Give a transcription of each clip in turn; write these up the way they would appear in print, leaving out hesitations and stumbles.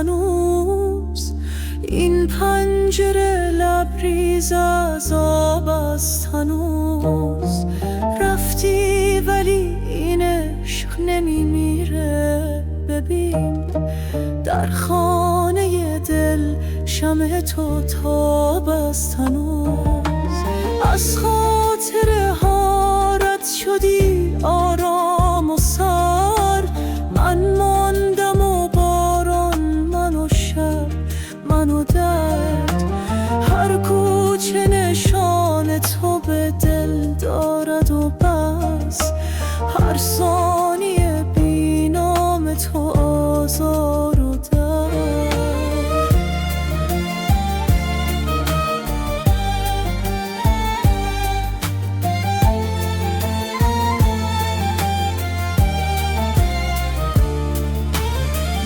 هنوز، این پنجره لبریز از آب است هنوز. رفتی ولی این عشق نمیمیره، ببین در خانه دل شمع تو تاب است هنوز. از خاطر ها رد شدی آرام و سرد، من ماندم و باران، من و شب، من و درد. هر کوچه نشان تو به دل دارد و بس، هر ثانیه بی نام تو آزار و درد.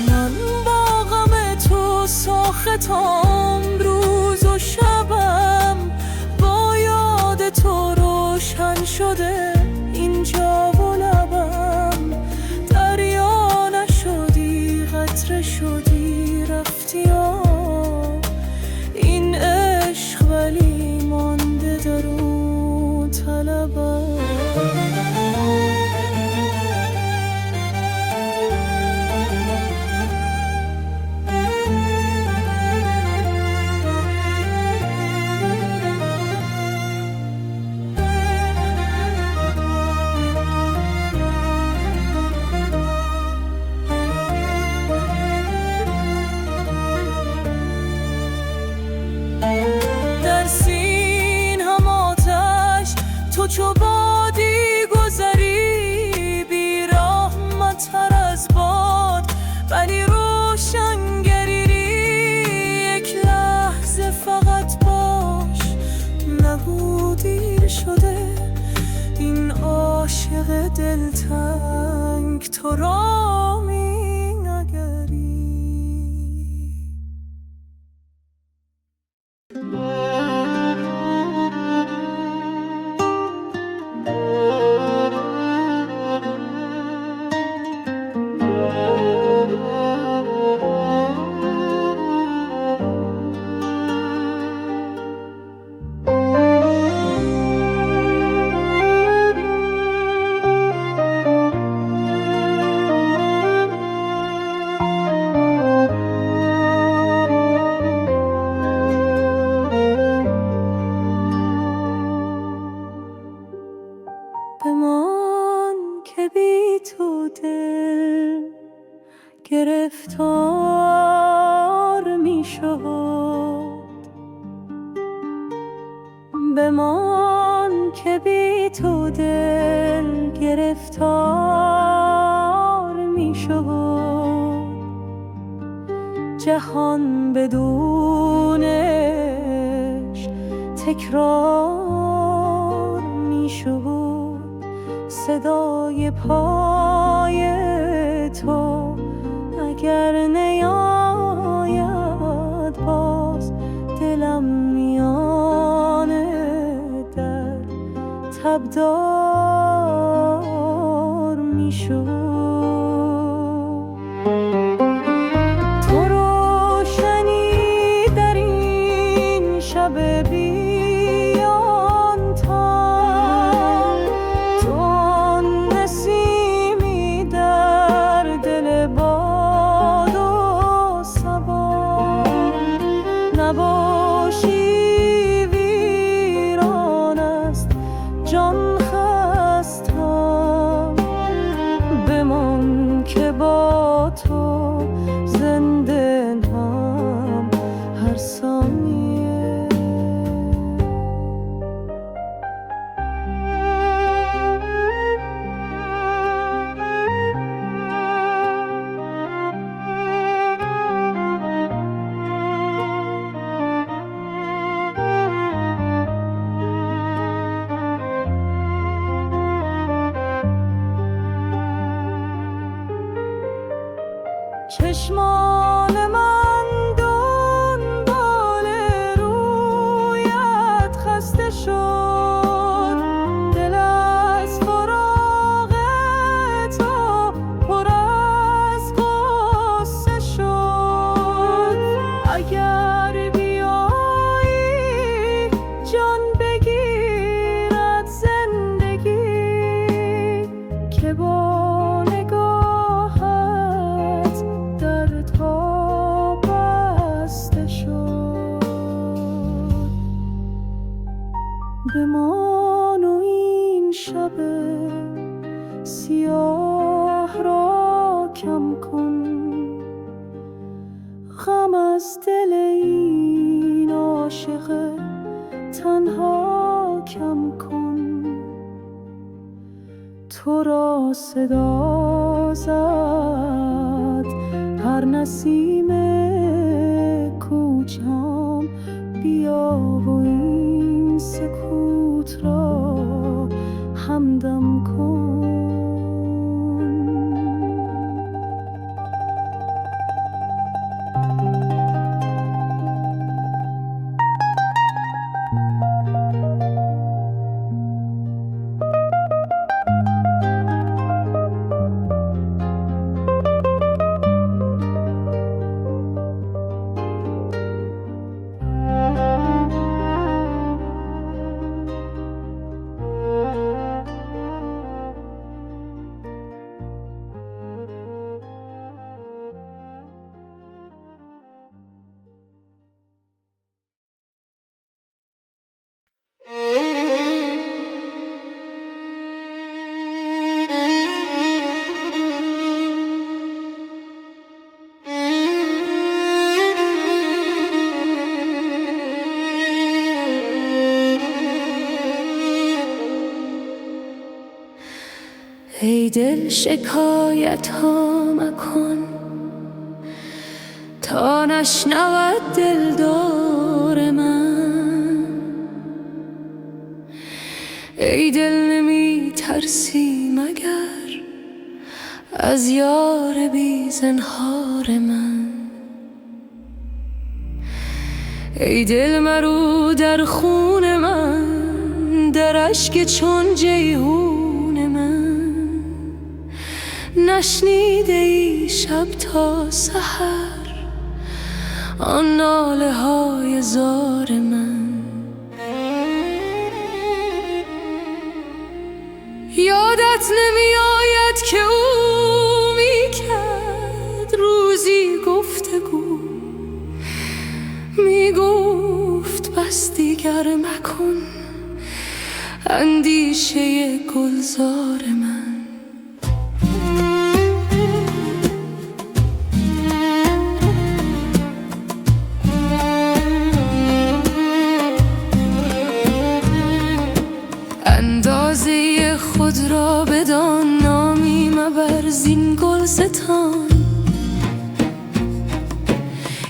من با غم تو ساختم روز و شبم، با یاد تو روشن شده اینجا و لبم. دریا نشدی، قطره شدی، رفتی این عشق ولی مانده در اون طلبم. در سین هم آتش تو چو بادی گذری، بی رحمت تر از باد ولی روشنگری. یک لحظه فقط باش، نگو دیر شده، این عاشق دلتنگ تو را می نگری. بمان که بی تو دل گرفتار می شد، بمان که بی تو دل گرفتار می شد. جهان بدونش تکرار می شد. صدای پای تو اگر نیاید باز، دلم میانه در تبدار میشد. تو روشنی در این شب بیان تا، تو نسیمی در دل باد و صبا. نباشی ویران است جان خستم، بمان که با تو زنده هم هر ثانیه. چشمان من دنبال رویت خسته شد، دل از فراق تو پر از غصه شد. بمان و این شب سیاه را کم کن، غم از دل این عاشق تنها کم کن. تو را صدا زد هر نسیم کوچم، بیا و این سکوت را همدم کن. ای دل شکایت ها مکن تا نشنود دلدار من. ای دل نمی ترسی مگر از یار بی زنهار من. ای دل مرو در خون من، در اشک چون جیحون من. نشنیده ای شب تا سحر آن ناله های زار من. یادت نمی آید که او می کرد روزی گفتگو، می گفت بس دیگر مکن اندیشه گلزار من. اندازه خود را بدان، نامی مبر زین گلستان.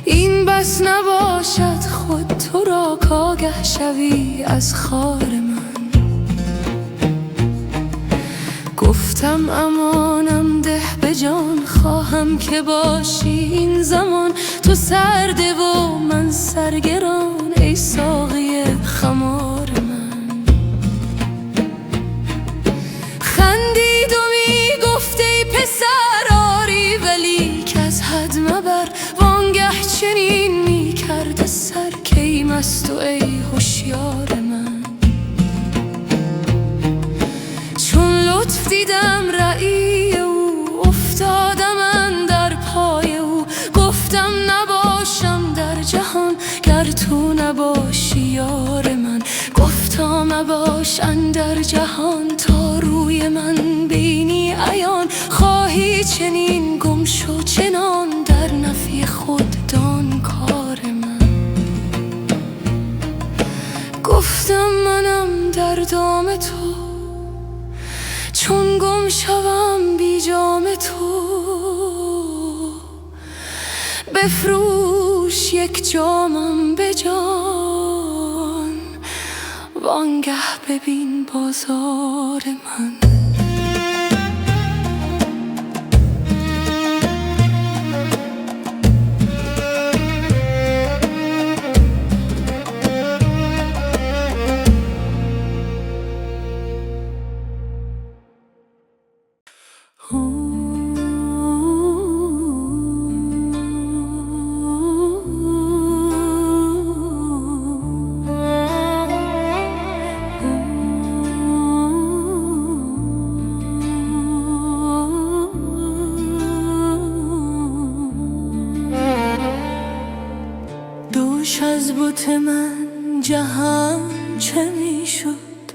این بس نباشد خود تو را کآگه شوی از خار من. گفتم امانم ده به جان، خواهم که باشی این زمان. تو سرده و من سرگران، ای ساقی خمار من. خندید و می گفت ای پسر آری ولی که از حد مبر. وانگه چنین می کرد سر که ای مست و ای هوشیار من. چون لطف دیدم رأی او، افتادم اندر پای او. گفتم نباشم در جهان گر تو نباشی یار من. گفتا مباش اندر جهان تا روی من بینی عیان. خواهی چنین گم شو چنان، در نفی خود دان کار من. گفتم منم در دام تو، چون گم شوم بی جام تو. بفروش یک جامم به جان، وانگه ببین بازار من. دوش از بت من جهان چه می میشد؟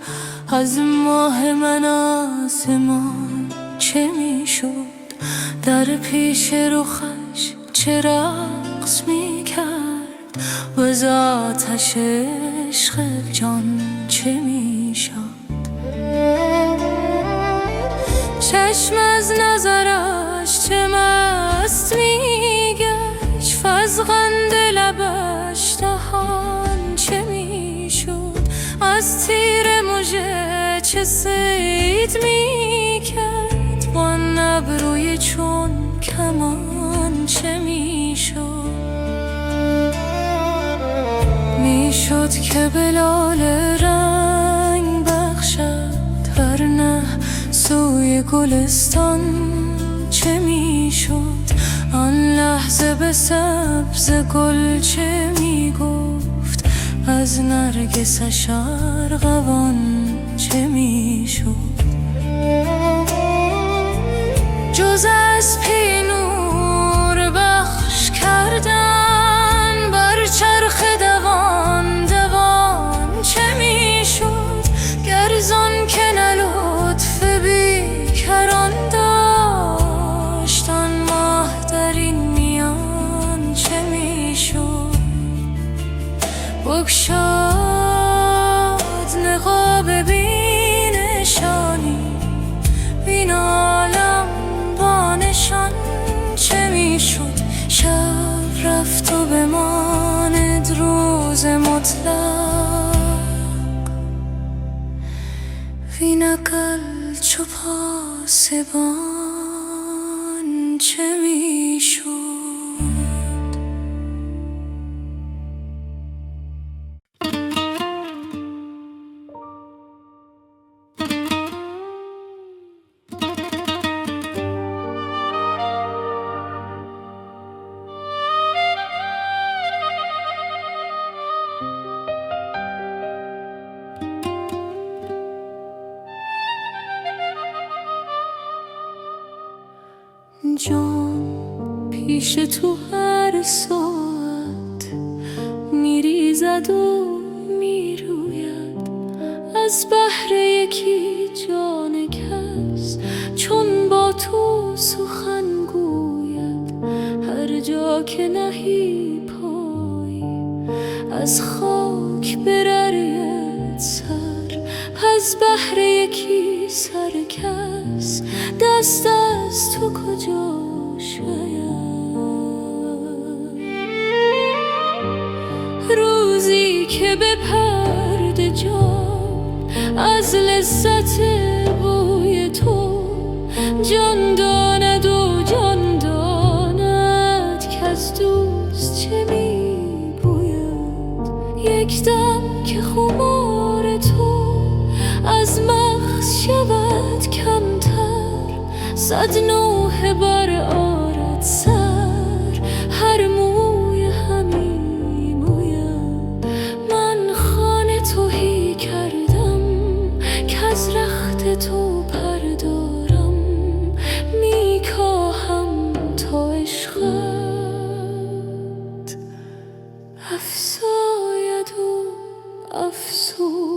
از ماه من آسمان چه میشد؟ در پیش رخش چه رقص میکرد؟ و از آتش عشق جان چه میشد؟ چشم از نظرش چه مست میگشت؟ فزغند لبش دهان چه میشد؟ از تیر مژه چه صید میکرد؟ با ابروی چون کمان چه میشد؟ میشد که به لاله رنگ بخشد، هر نه سوی گلستان چه میشد؟ آن لحظه به سبز گل چه میگفت؟ از نرگسش ارغوان چه میشد؟ جز از پی نور بخش کردن بر چرخ دوان دوان چه میشد؟ گرزان که نه لطف بیکران داشت، آن ماه در این میان چه میشد؟ بگشاد نقاب بینشانی، بین عالم با نشان چه میشد؟ شب رفت و بماند روز مطلق، وین اقل چو پاسبان چه میشد؟ جان پیش تو هر ساعت میریزد و میروید، از بحر یکی جان کس چون با تو سخن گوید. هر جا که نهی پای از خاک بررید سر، از بحر یکی سر کس دست از تو کجا شاید؟ روزی که به پرده جان از لذت بوی تو جان داند و جان داند که از دوست چه می بوید. یک دم که خمار تو از مغز شود کمتر، صد نوحه بر آرد سر، هر موی همی موید. من خانه تهی کردم که از رخت تو پردارم، میکاهم تا عشقت افزاید و افزوید.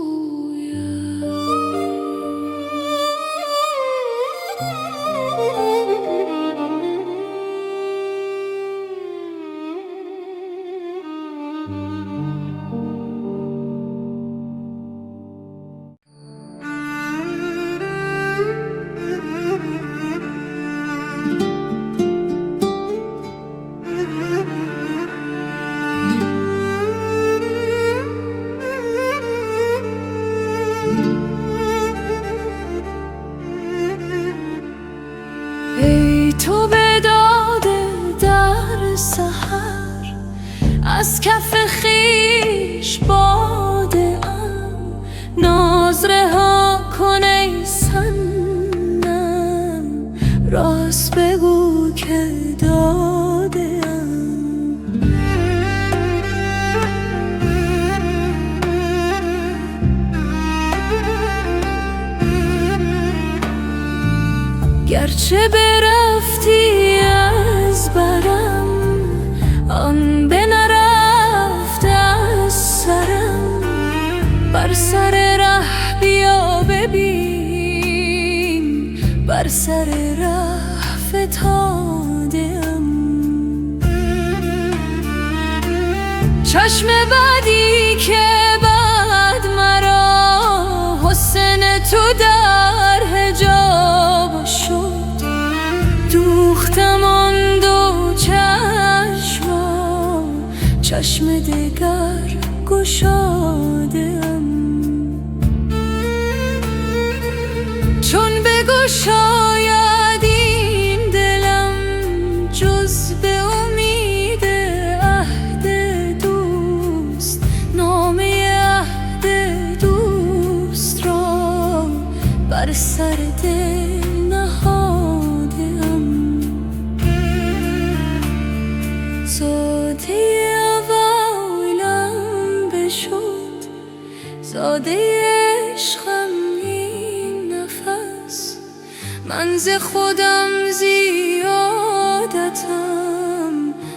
ای تو به داد در سحر، از کف خویش باده ام، ناز رها کن ای صنم، راست بگو که داده ام. گرچه برفتی از برم، آن به نرفت از سرم، بر سر بر سر ره فتادم. چشم بدی که بعد مرا حسن تو در حجاب شد، دوختم آن دو چشما، چشم دگر گشادم. چون بگشاید این دلم جز به امید عهد دوست، نامه عهد دوست را بر سر دل نهادم. زاده اولم بشد، زاده عشقم این نفس، من ز خودم زیادتم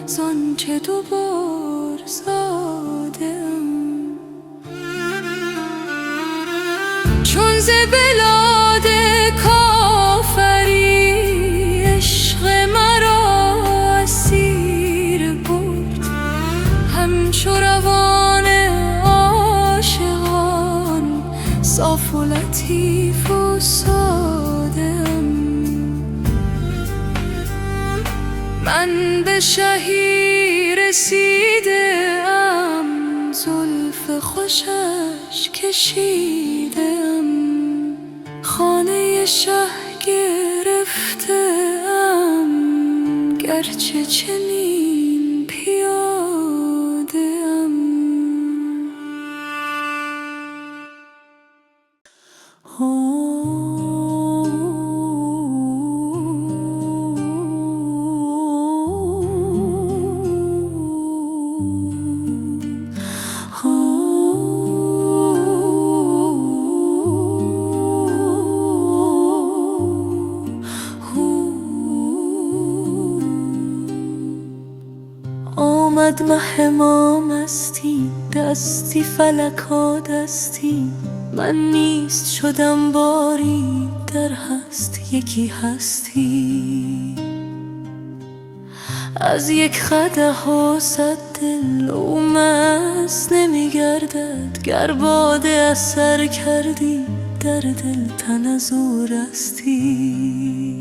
زانچه دوبار زادم. چون ز بلاد کافری عشق مرا اسیر برد، همچو روان عاشقان صاف و لطیف و ساده‌ام. من به شهی رسیدم، زلف خوشش کشیدم، خانه شه گرفتم گرچه چنین پیاده‌ام. آمد مه ما مستی، دستی فلکا دستی، من نیست شدم باری در هست یکی هستی. از یک قدح و صد دل او مست نمیگردد، گر باده اثر کردی در دل تن از او رستی.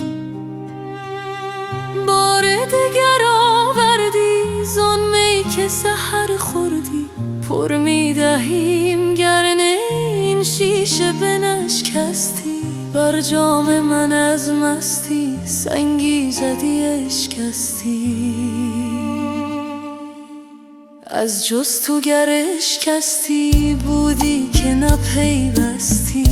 بار دگر آوردی زان می که سحر خوردی، پر میدهیم گر نه این شیشه بنشکستی. بر جام من از مستی سنگی زدی اشکستی، از جز تو گر اشکستی بودی که نپیوستی.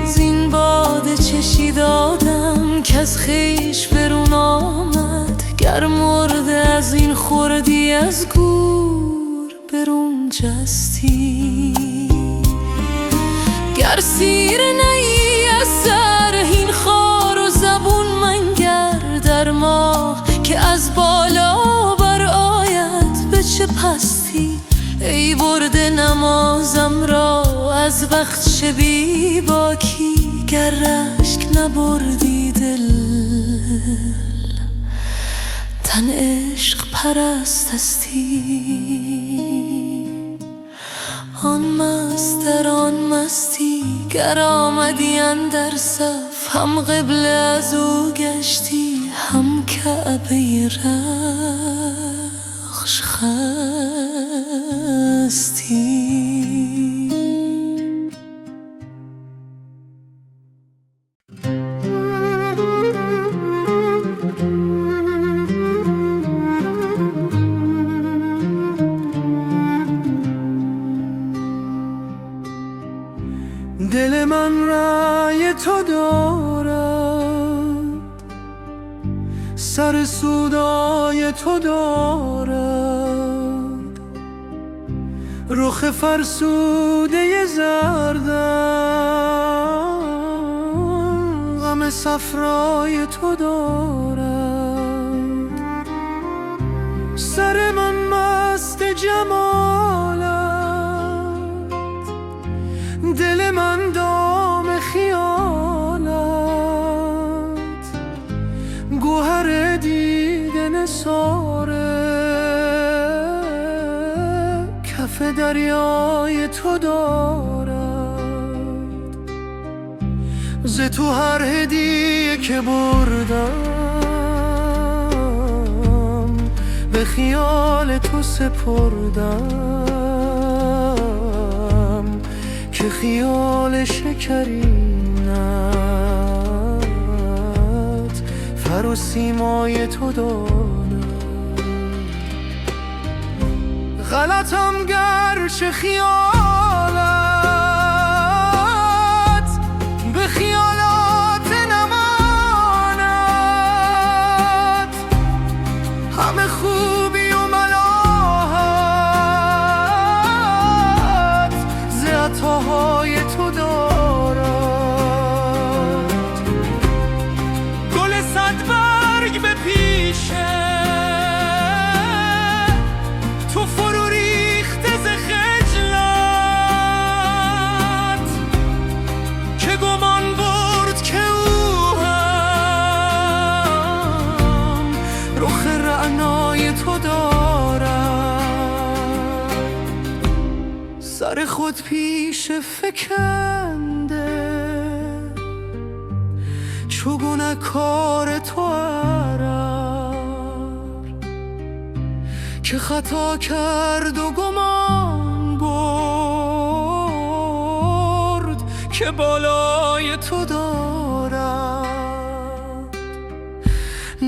زین باده چشی دادم که از خویش برون آمد، گر مرده از این خوردی از گور برون جستی. گر سیر نی از سر این خار و زبون منگر در ماه، که از بالا بر آید به چه پستی. ای برده نمازم را از وقت شبی باکی، گر رشک نبردی دل تن عشق پرستستی. آن مست در آن مستی گر آمدی اندر صف، هم قبله از او گشتی هم کعبه رخش خستی. دل من رأی تو دارد، سر سودای تو دارد، رخ فرسوده زردم غم صفرای تو دارد. سر من مست جمالت، دل من دام خیالت، ستاره کف دریای تو دارد، ز تو هر هدیه که بردم به خیال تو سپردم که خیال شکرینت فر و سیمای تو دارد. غلطم گرچه خیالت به خیالات نماند، همه خوبی و ملاحت ز عطاهای تو دارد. گل صد برگ به پیشه تو فرو ریخته ز خجلت، که گمان برد که او هم رخ رعنای تو دارد. سر خود پیش فکنده چگونه کار تو عرر، که خطا کرد و گمان برد که بالای تو دارد.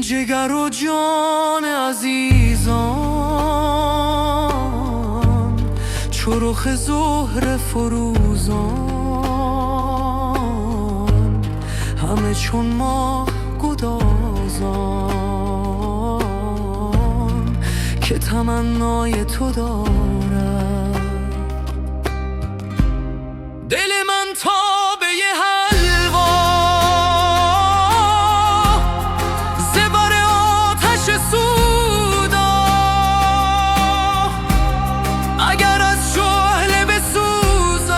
جگر و جان عزیزان چو رخ زهر فروزان، همه چون ماه گدازان که تمنای تو دارد. دل من تابه حلوا ز بر آتش سودا، اگر از شعله بسوزد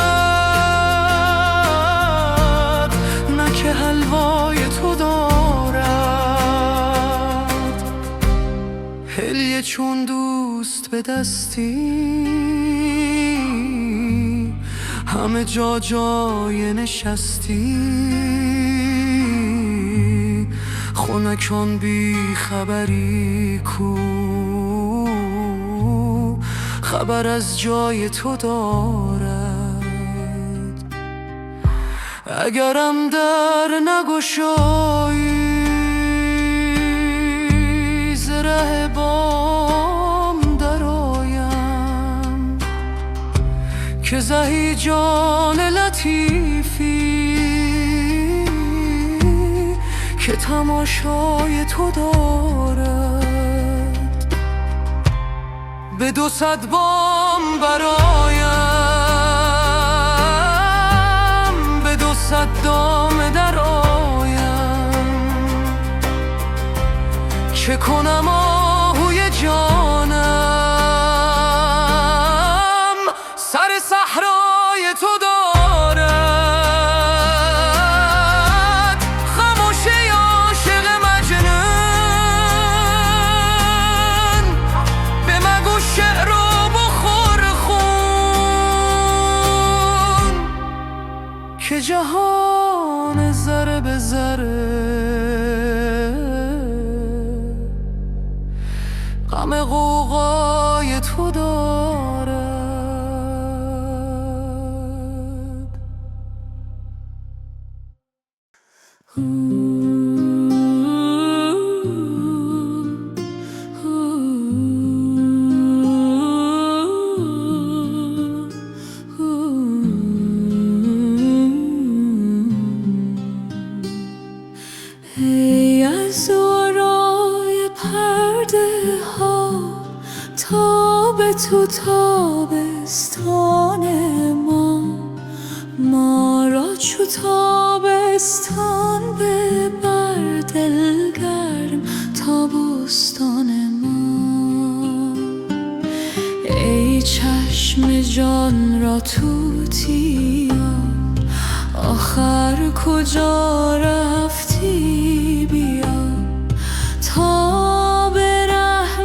نه که حلوای تو دارد. هلیه چون دوست به دستی همه جا جای نشستی، خنکان بی خبری کو خبر از جای تو دارد. اگرم در نگشایی ز ره بام درآیم، که زهی جان لطیفی که تماشای تو دارد. به 200 بام برایم، به 200 دام درآیم، چه کنم آهوی جانم سر صحرای تو دارد. خموش عاشق مجنون به مگو شعر و بخور خون، که جهان ذره به ذره غم غوغای تو دارد. ای از ورای پرده ها تا به تو تابستان ما را چو تابستان ببر دلگرم تا بستان ما. ای چشم جان را توتیا آخر کجا رفتی؟ بیا تا به ره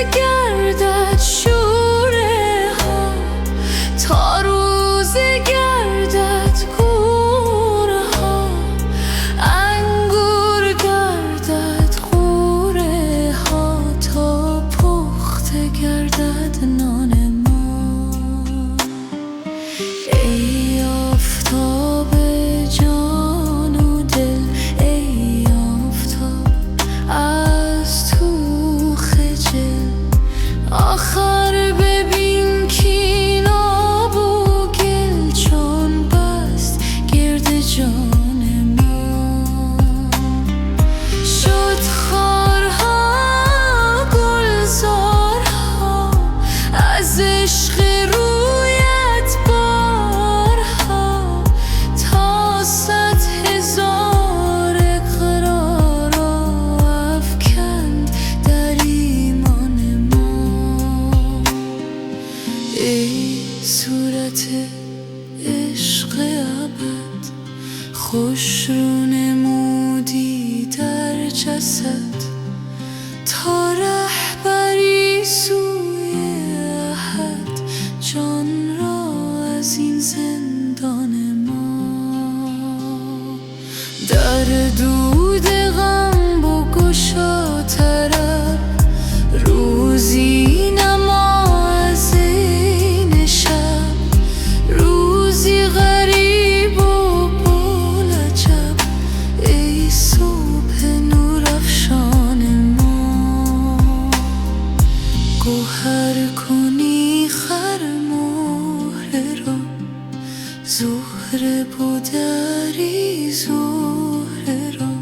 گردد شوره ها، تا روزه گردد کوره ها، انگور گردد غوره ها، تا پخته گردد نان ما. ای آفتاب جان و دل، ای آفتاب از تو خجل، آخر ببین کین آب و گل چون بست گرد جان ما. شد خارها گلزارها از عشق رویت بارها، تا 100,000 اقرار افکند در ایمان ما. ای صورت عشق ابد، خوش رو نمودی در جسد، تا رهبری سوی احد جان را از این زندان ما. در دود غم بگشا طرب، روزی نما از این شب، روزی غریب و بولعجب، ای صبح نورافشان ما. گوهر کنی خر مهره را، زهره بودری زهره را،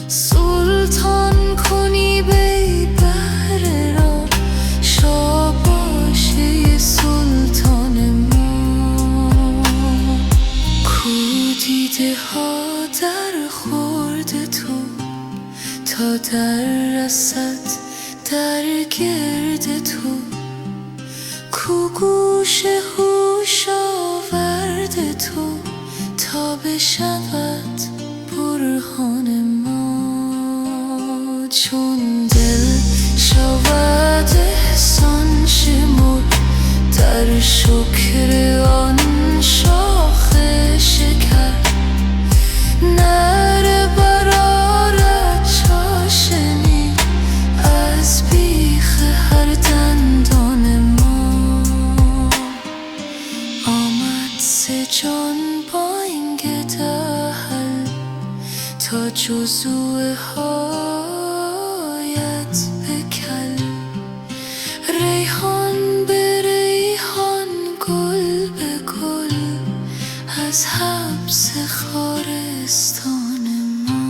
سلطان کنی بی بهره را، شاباشه سلطان ما. کو دیده ها در خورد تو، تا در رسد در گرد تو، کو گوش هوش آورد تو، تا بشود برهان ما. چون دل شود احسان شمرد در شکر آن شاخ شکر، نره برآرد چاشنی از بیخ هر دندان ما. آمد سه جان با این دهل، تا جزوه هایت بکل، ریحان به ریحان گل به گل از حبس خارستان ما.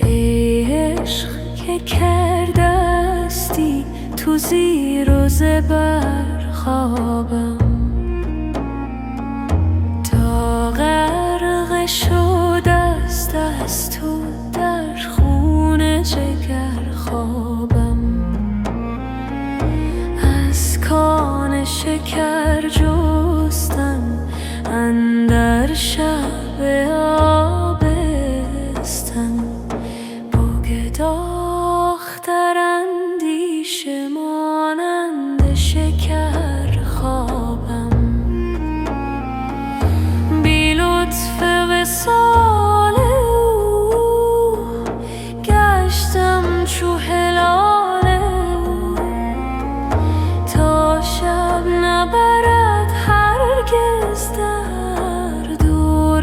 ای عشق که کردستی تو زیر و زبر خوابم، تا غرق شدست از تو در خون جگر خوابم. از کان شکر جستن اندر شب آبستن، بگداختر اندیشه مانند شکر خوابم. بی لطف وصال او گشتم چو هلال او، تا شب نبرد هرگز در دور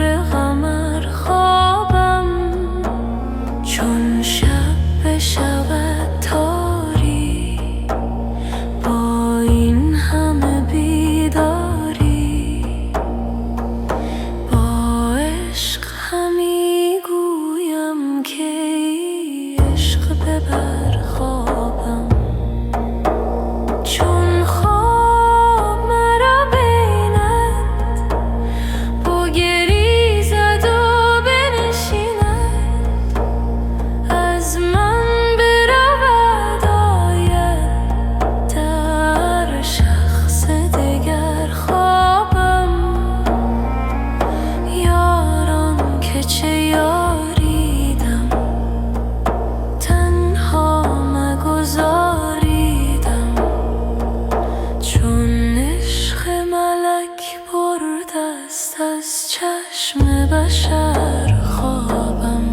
چشم بشر خوابم.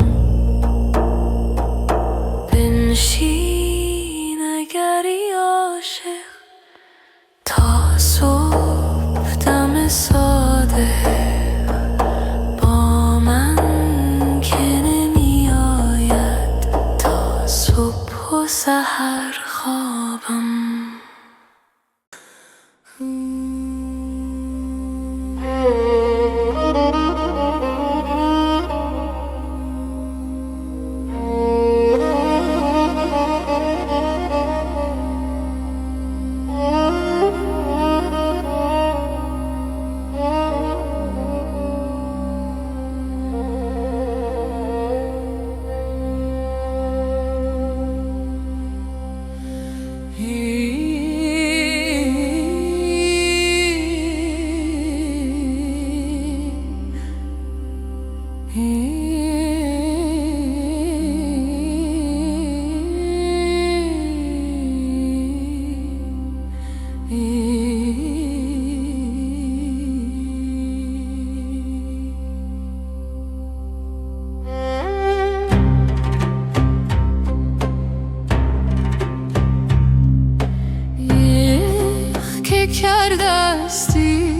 بنشین اگری عاشق تا صبح دم صادق با من که نمی آید تا صبح و سحر خوابم. کردستی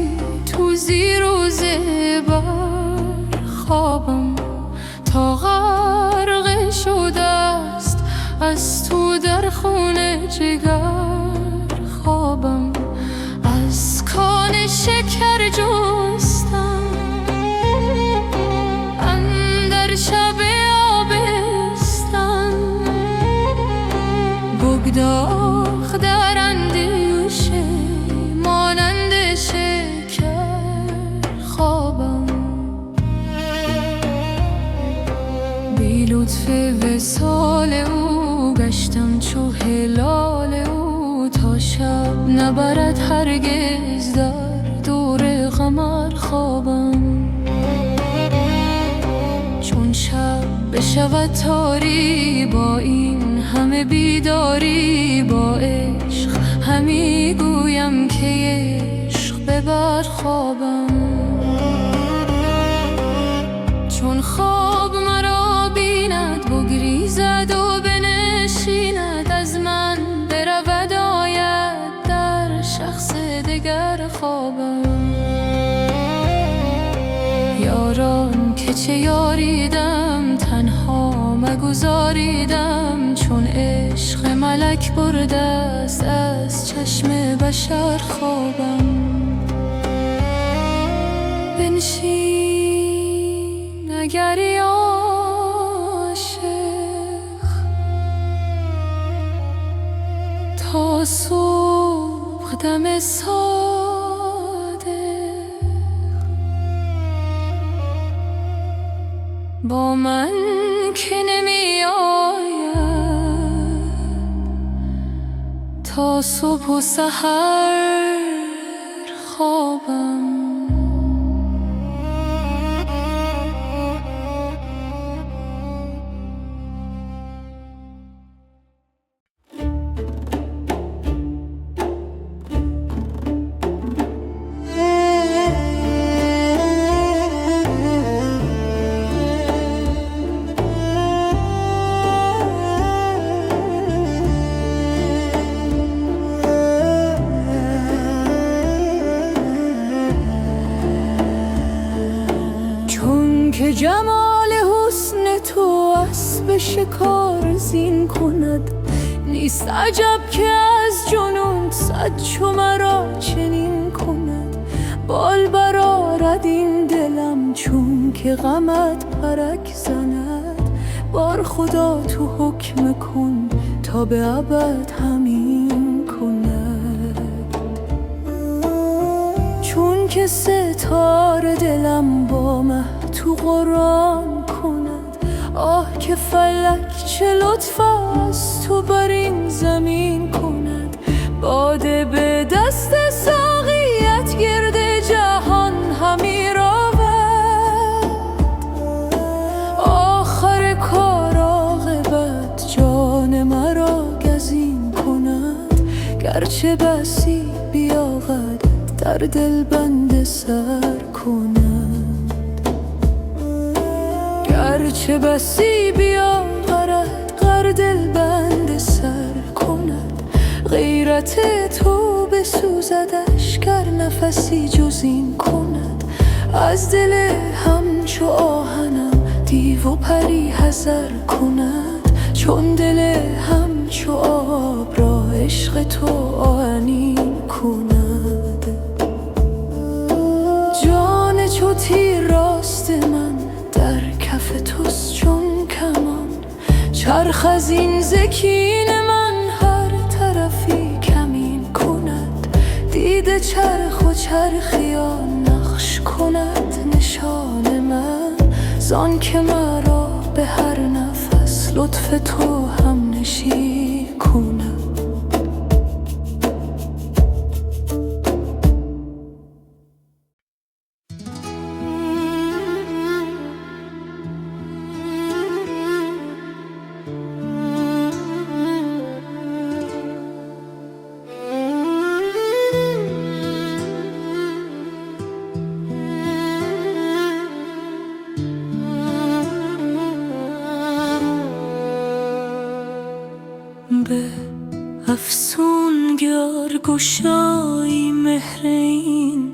تو زیر و زبر خوابم تا غرق شده است از تو در خون جگر خوابم. از کان شکر جستم اندر شب آبستن بگداخت در اندیشه مانند شکر خوابم. بی لطف وصال او گشتم چو هلال او تا شب نبرد هرگز در دور قمر خوابم. چون شب بشود تاری با این همه بیداری با عشق همی گویم که عشق ببر خوابم. چون خواب مرا بیند بگریزد و بنشیند از من برود آید در شخص دگر خوابم. یاران که چه یاریدم تنها مگذاریدم چون عشق ملک برده است از چشم بشر خوابم. بنشین اگری عاشق تا صبح دم صادق با من که نمی آید تا صبح و سحر خوابم. که جمال حسن تو اسب شکار زین کند نیست عجب که از جنون صد چو مرا چنین کند. بال برآرد این دلم چون که غمت پرک زند بار خدا تو حکم کن تا به ابد همین کند. چون که ستاره دلم با مه تو قرآن کند آه که فلک چه لطف است تو بر این زمین کند. باده به دست ساقیت گرد جهان همی رود آخر کار عاقبت جان مرا گزین کند. گرچه بسی بیاغد در دل بند سر کنم. هرچه بسی بیاورد غر دل بند سر کند. غیرت تو بسوزدش گر نفسی جز این کند. از دل همچو آهنم دیو و پری حذر کند. چون دل همچو آب را عشق تو آهنین کند. جان چو تیر راست من در کف توست چون کمان. چرخ از این زکین من هر طرفی کمین کند. دیده چرخ و چرخیان نقش کند نشان من. زان که مرا به هر نفس لطف تو هم نشین کند. به افسونگر گشایی مهر این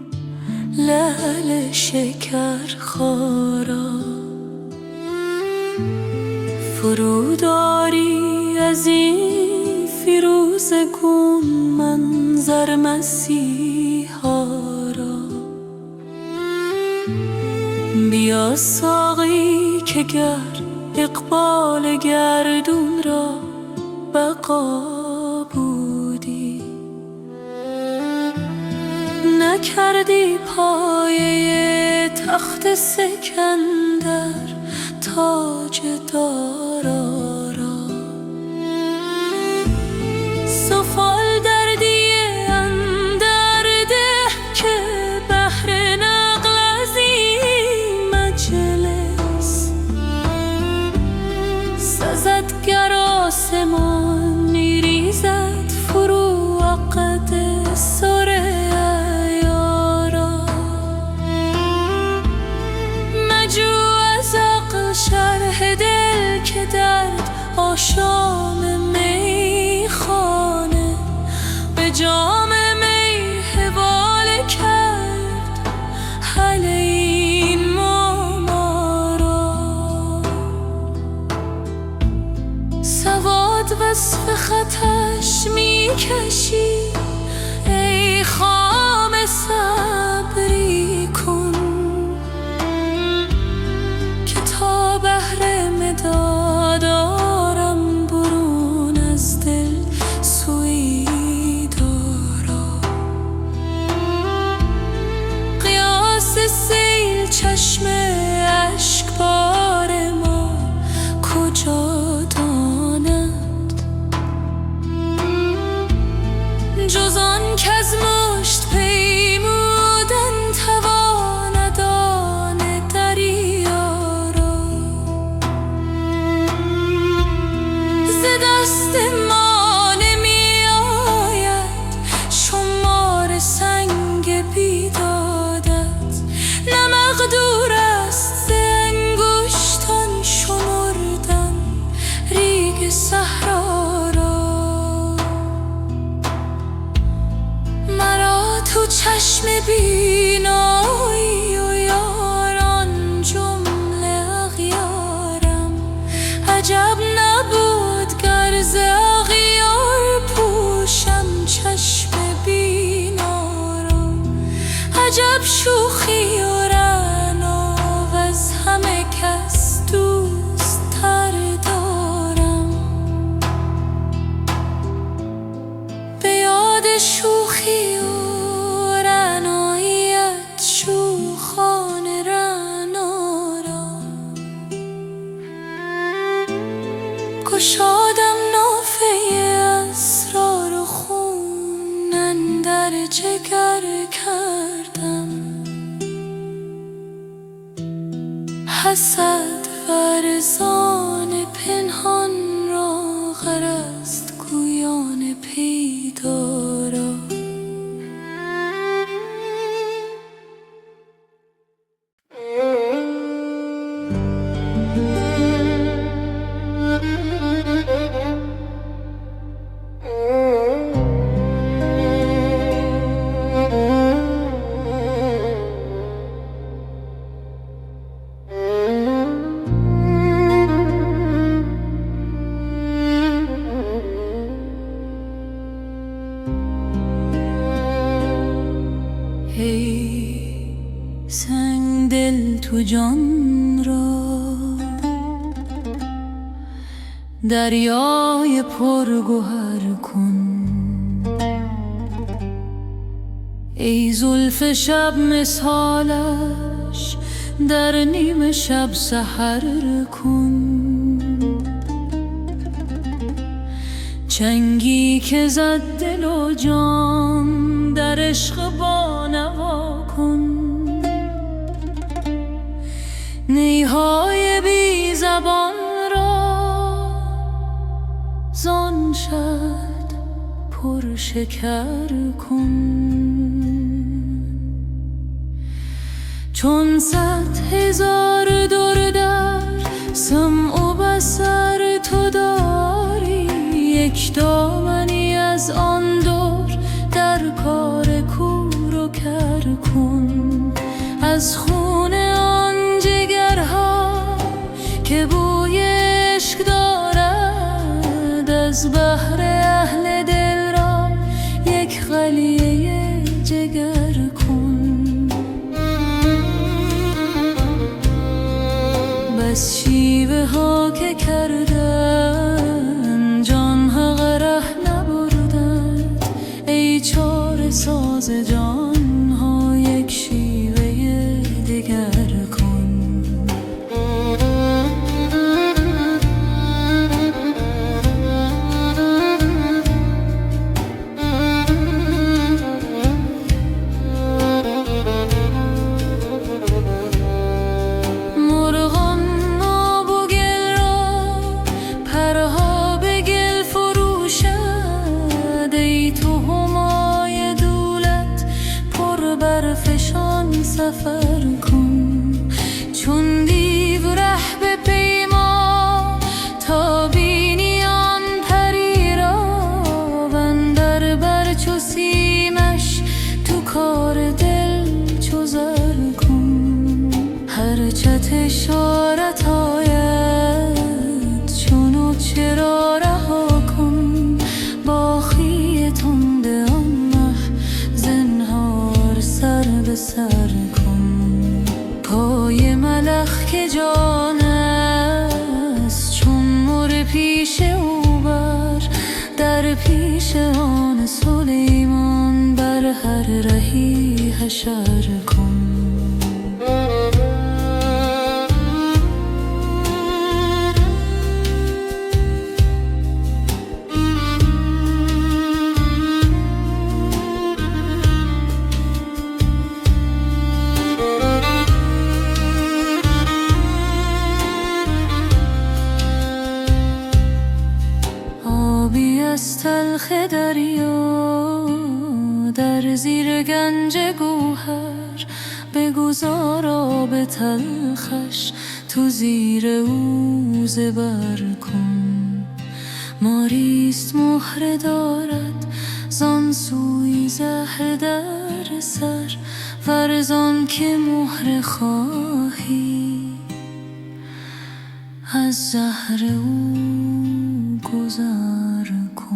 لعل شکر خارا. فروداری از این فیروزگون منظر مسیحا را. بیا ساقی که گر اقبال گردون را بقا بودی. نکردی پایه تخت سکندر تاج دارا را. سفال دردی اندر ده که بهر نقل از این مجلس سزد گر آسمان ریزد فرو عقد سر عیارا. مجو از عقل شرح دل که درد آشام میخانه به جام می حواله کرد حل این ما را. سواد وصف خطش میکشی ای خام صبری کن که تا بهر مداد آرم برون از دل سوی دارا. قیاس سیل چشم اشکبار ما کجا داند جز آن کز مشت پیمودن تواند آن دریا را. ز دست ما نمی آید شمار سنگ بیدادت. نه مقدور است ز انگشتان شمردن ریگ صحرا را. مرا تو چشم بینایی و یاران جمله اغیارم. عجب نبود گر ز اغیار پوشم چشم بینا را. عجب شوخی و رعنا وز همه کس دوست تر دارم. به یاد شوخی و رعناییت شوخان رعنا را گشادم نافه اسرار و خون اندر جگر کردم. حسد ورزان پنهان را غرض گویان پیدا را. دل تو جان را، دریای پرگوهر کن. ای زلف شب مثالش در نیم شب سحر کن. چنگی که زد دل و جان در عشق بانوا کن. نیهای بی زبان را زان شد پر شکر کن. چون 100,000 در سمع و بصر تو داری، یک دامنی از آن دور در کار کور و کر کن. از خون آن جگرها که بوی عشق دارد، از بحر اهل دل را یک قلیه جگر کن. بس شیوه ها که کردن جان ها غره نبردند، ای چاره ساز جان ها یک شیوه دگر کن. سفر کن چون دیو ره به پیما، تا بینی آن پری را بندر بر چو سیمش تو کار دل چو زر کن. هر چت اشارت آید چونو چرا رها کن، باخی تنده آن مه زنهار سر به سر کن. پای ملخ که جان است چون مر پیش او بر، در پیش آن سلیمان بر هر رهی حشر کن. از تلخ دریا در زیر گنج گوهر، بگذار آب تلخش تو زیر او زبر کن. ماریست مهره دارد زان سوی زهر در سر، ورزان که مهره خواهی از زهر او گذر کن.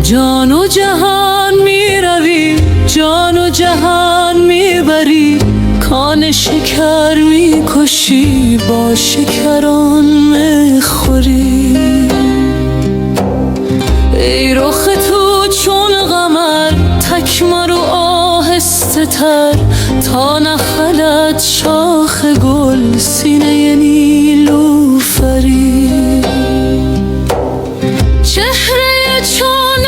جان و جهان می روی، جان و جهان می بری، کان شکر می کشی، با شکران می خوری. ای رخ تو چون قمر تکمر و آهسته تر، تا نخلد شاخ گل سینه نیلوفری. چهره چون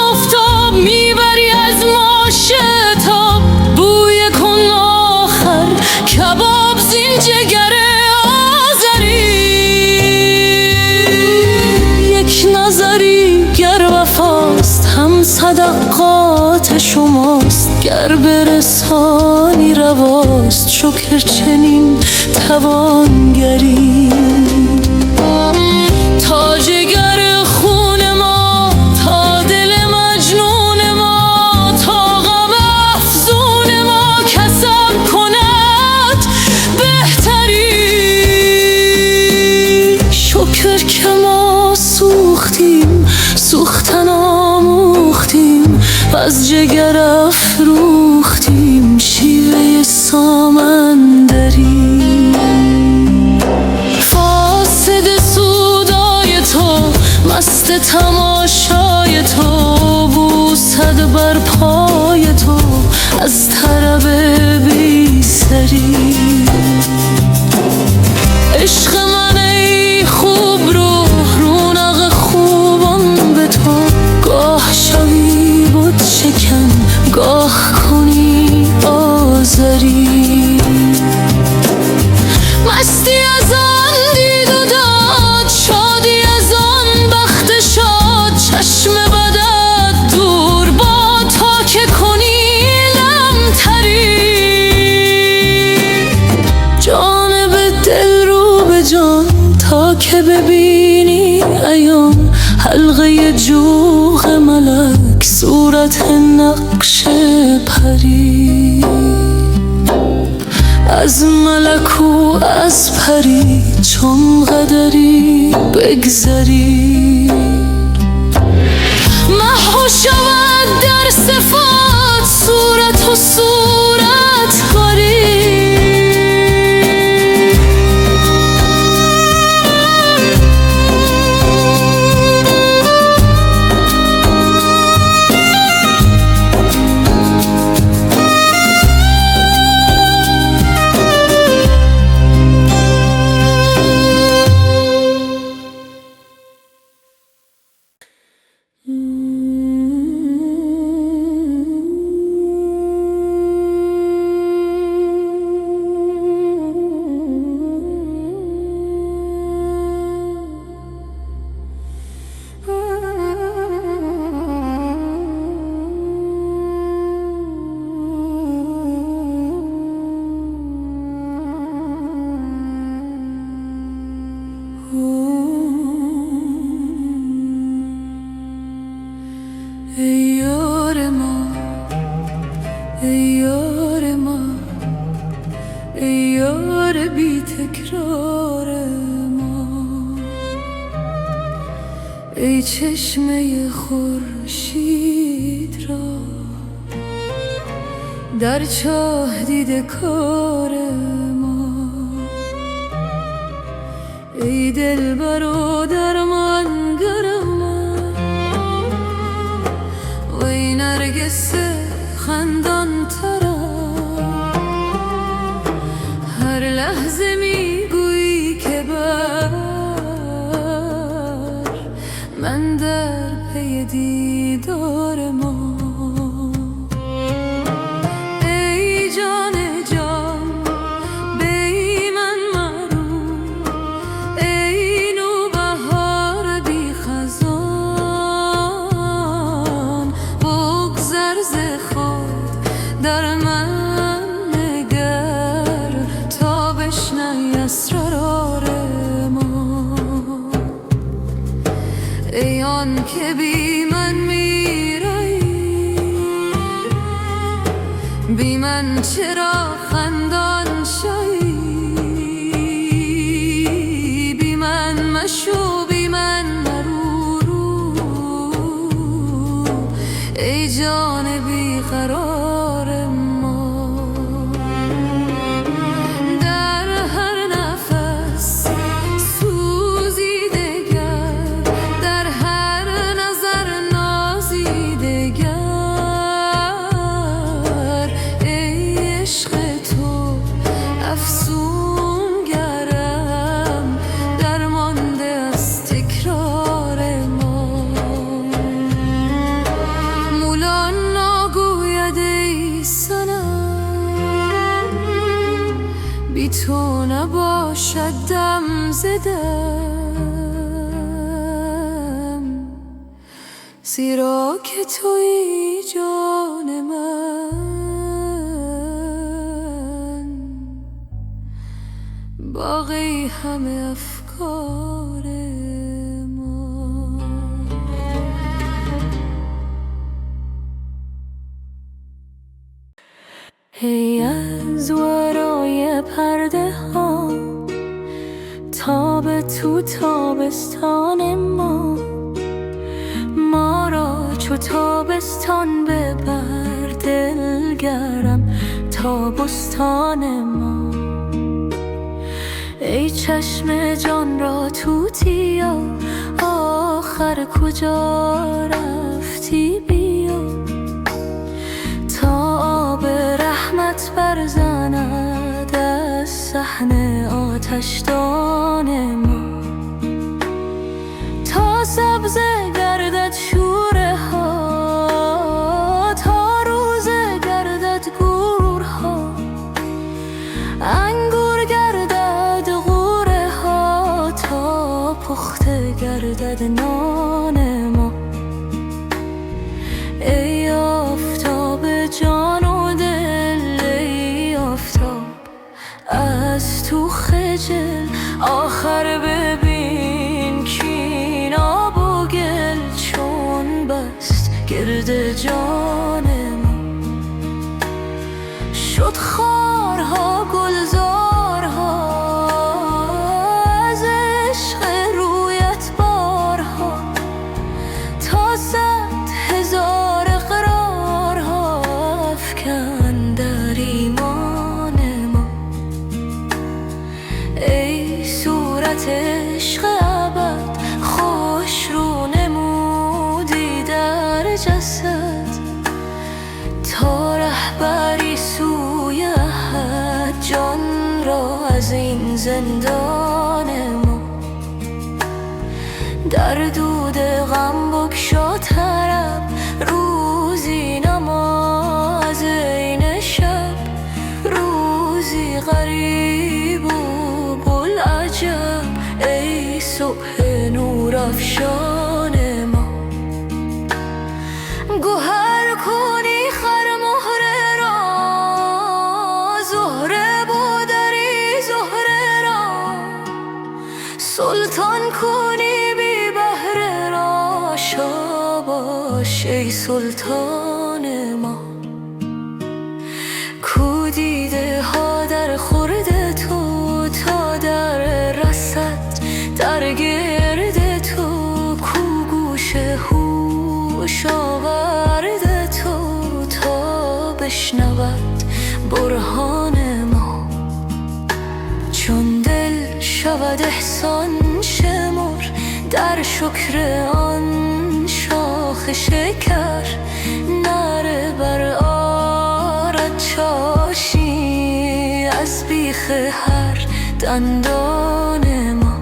آفتاب میبری از ماشتاب، بوی کن آخر کباب زین جگر آذری. یک نظری گر وفاست هم صدقات شماست، گر برسانی رواست شکر چنین توانگری. تا جگر خون ما، تا دل مجنون ما، تا غم افزون ما کسب کند بهتری. شکر که ما سوختیم، سوختن آموختیم و از جگر افروختیم شیوه سامندری. فاسد سودای تو، مست تماشای تو، بوسد بر پای تو از طرب بی سری. عشق من ای خوب رو، رونق خوبان به تو، گاه شوی بت شکن، گاه کنی آزری. مستی از آن دید و داد، شادی از آن بخت شاد، چشم بدت دور با تا که کنی لمتری. جانب دل رو به جان تا که ببینی عیان، حلقه جوق ملک صورت نقش پری. از ملک و از پری چون قدری بگذری. محو شود در صفات صورت و صورت کاری. ای یار ما، ای یار ما، ای یار بی تکرار ما، ای چشمه خورشید را در چاه دیده کار ما، ای دلبر و درمانگر من، وی نرگس خندان ترم. هر لحظه میگویی که بر من در پی دیدار ما. ای جان جان بی من مرو، ای نوبهار بی خزان، بگذر ز خود در من نگر تا بشنوی اسرار ما. ای آن که بی من میرایی، بی من چرا خندان شوی، بی من مشو بی من مرو، ای جان بی قرار ما. در هر نفس سوزی دگر، در هر نظر نازی دگر، ای عشق تو افسون گرم درمانده از تکرار ما. مولان نگوید ای صنم، بی تو نباشد دم زدم، زیرا که تویی جان من. باقی همه افکار ما. هی از ورای پرده ها تاب تو تابستان ما را چو تابستان ببر دلگرم تابستان ما. ای چشم جان را توتیا آخر کجا رفتی بیا تا آب رحمت برزند از صحن آتشدان ما. تا سبز گردد شوره ها تا روزه گردد گورها انگور گردد غوره ها تا پخته گردد نان ما. ای آفتاب جان و دل ای آفتاب از تو خجل آخر ببین کین آب و گل چون بست گرد جان ما. شد خارها گلزارها از عشق رویت بارها تا 100,000 اقرارها افکن در ایمان ما. ای صورت عشق ابد خوش رو نمودی در جسد تا رهبری سوی احد جان را از این زندان ما. در دود غم بگشا طرب روزی نماز عین شب روزی غریب و بوالعجب ای صبح نور افشان ما. گوهر کنی خر مهره را زهره بودری زهره را سلطان کنی بی بهره را شاباش ای سلطان ما. کو دیده ها در خورد تو تا در رسد در گرد تو کو گوش هوش آورد تو تا بشنود برهان ما. چون دل شود احسان شمر در شکر آن شاخ شکر نره بر آرد چاشی از بیخ هر دندان ما.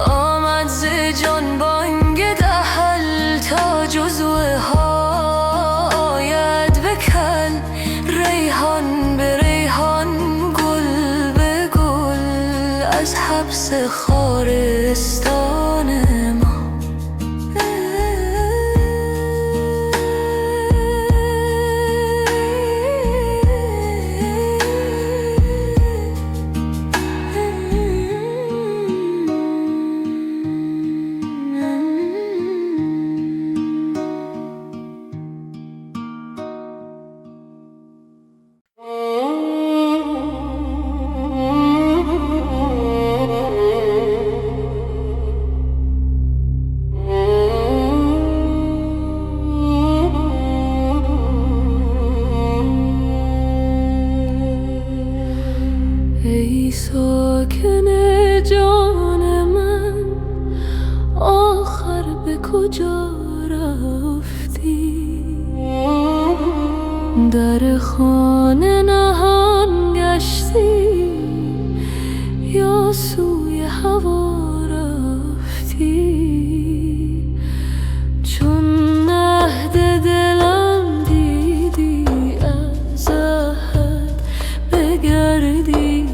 آمد ز جان بانگ دهل تا جزوه ها آید به کل ریحان به ریحان گل به گل از حبس خارستان ما. ای ساکن جان من آخر به کجا رفتی؟ در خانه نهان گشتی یا سوی هوا رفتی؟ چون عهد دلم دیدی از عهد بگردی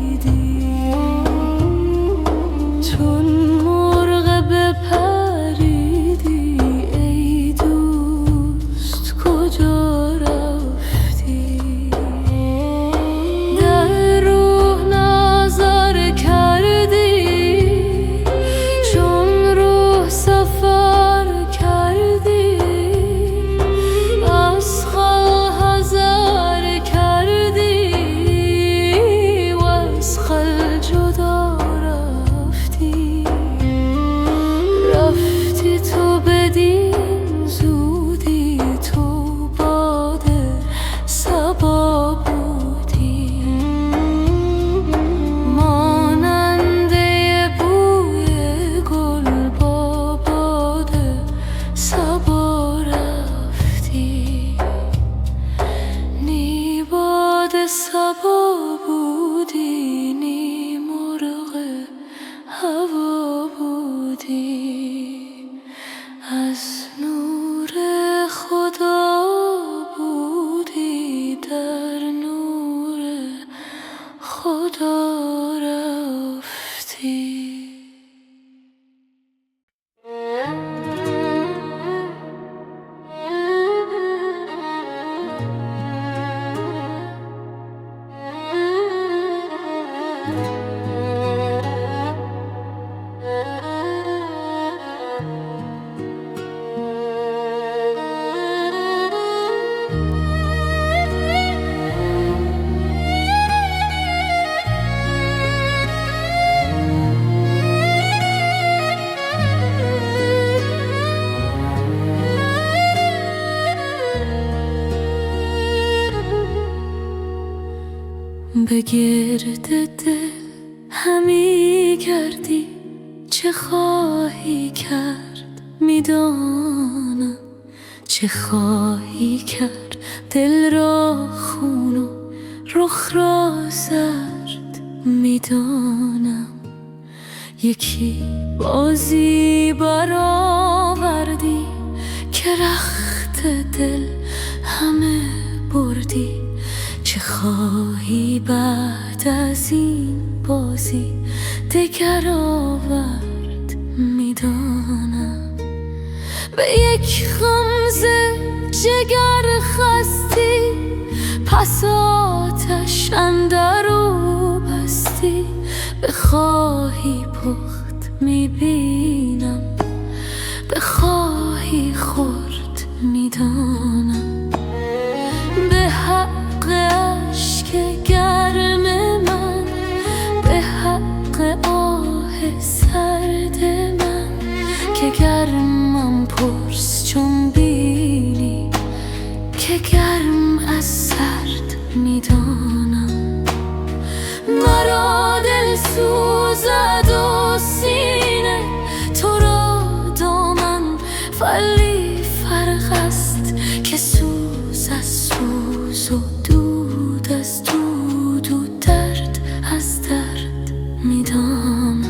به گرد دل همی گردی، چه خواهی کرد میدانم، چه خواهی کرد دل را خون و رخ را زرد میدانم. یکی بازی برآوردی که رخت دل همه بردی، چه خواهی بعد از این بازی دگر آورد میدانم. به یک غمزه جگر خستی، پس آتش اندرو بستی، بخواهی پخت میبینم، بخواهی خورد میدانم. به حق اشک گرم من، به حق آه سرد من، که گرمم پرس چون بینی، که گرم از سرد میدانم. مرا دل سوزد و سینه، تو را دامن ولی فرق است، که سوز از سوز و دود از دود و درد از درد میدانم.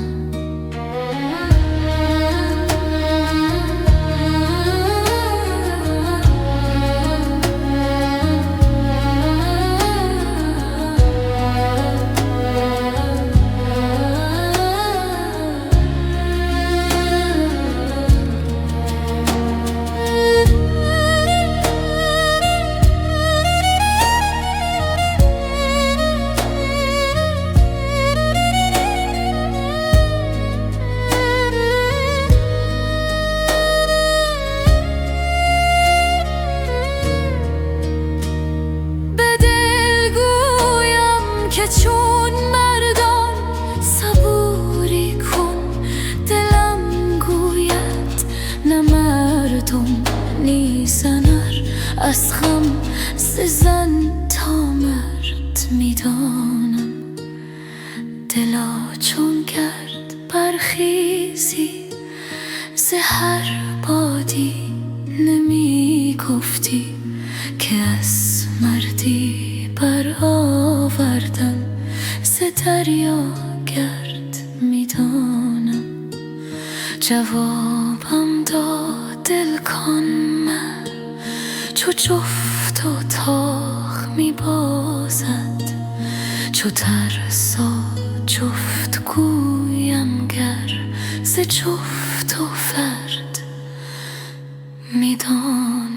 چون مردان صبوری کن، دلم گوید نه مردم نیزنر، از غم ز زن تا مرد میدانم. دلا چون گرد برخیزی، ز هر بادی نمی گفتی، که از مردی برآوردن ز دریا گرد میدانم. جوابم داد دل کان من، چو جفت و تاق میبازد، چو ترسا جفت گویم گر، ز جفت و فرد میدانم.